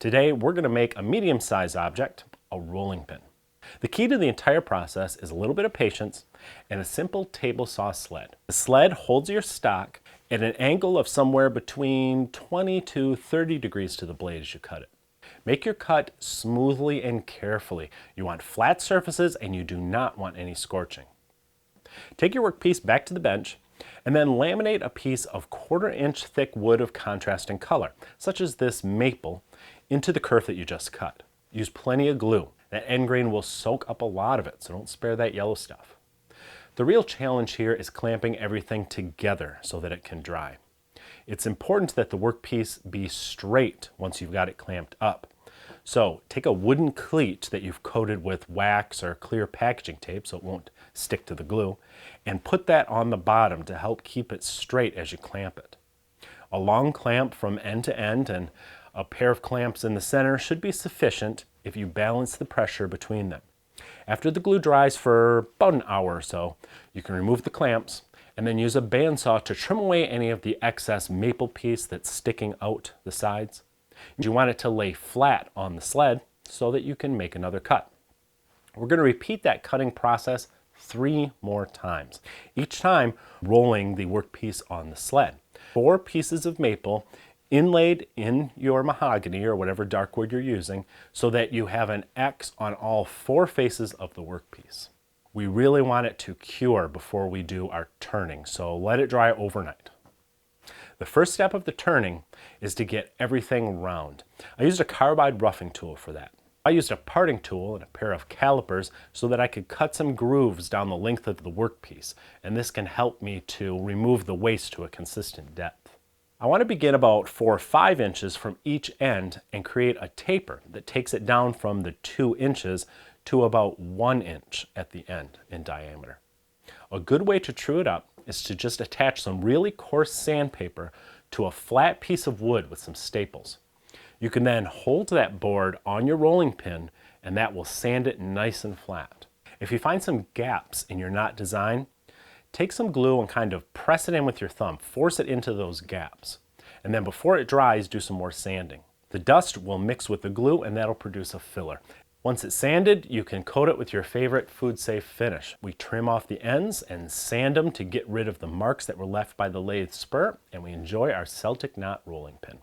Today, we're going to make a medium-sized object, a rolling pin. The key to the entire process is a little bit of patience and a simple table saw sled. The sled holds your stock at an angle of somewhere between 20 to 30 degrees to the blade as you cut it. Make your cut smoothly and carefully. You want flat surfaces and you do not want any scorching. Take your workpiece back to the bench and then laminate a piece of 1/4 inch thick wood of contrasting color, such as this maple, into the kerf that you just cut. Use plenty of glue. That end grain will soak up a lot of it, so don't spare that yellow stuff. The real challenge here is clamping everything together so that it can dry. It's important that the workpiece be straight once you've got it clamped up. So take a wooden cleat that you've coated with wax or clear packaging tape so it won't stick to the glue, and put that on the bottom to help keep it straight as you clamp it. A long clamp from end to end and a pair of clamps in the center should be sufficient if you balance the pressure between them. After the glue dries for about an hour or so, you can remove the clamps and then use a bandsaw to trim away any of the excess maple piece that's sticking out the sides. You want it to lay flat on the sled so that you can make another cut. We're going to repeat that cutting process 3 more times, each time rolling the workpiece on the sled. 4 pieces of maple inlaid in your mahogany or whatever dark wood you're using so that you have an X on all 4 faces of the workpiece. We really want it to cure before we do our turning, so let it dry overnight. The first step of the turning is to get everything round. I used a carbide roughing tool for that. I used a parting tool and a pair of calipers so that I could cut some grooves down the length of the workpiece, and this can help me to remove the waste to a consistent depth. I want to begin about 4 or 5 inches from each end and create a taper that takes it down from the 2 inches to about 1 inch at the end in diameter. A good way to true it up is to just attach some really coarse sandpaper to a flat piece of wood with some staples. You can then hold that board on your rolling pin and that will sand it nice and flat. If you find some gaps in your knot design, take some glue and kind of press it in with your thumb, force it into those gaps. And then before it dries, do some more sanding. The dust will mix with the glue and that'll produce a filler. Once it's sanded, you can coat it with your favorite food-safe finish. We trim off the ends and sand them to get rid of the marks that were left by the lathe spur, and we enjoy our Celtic knot rolling pin.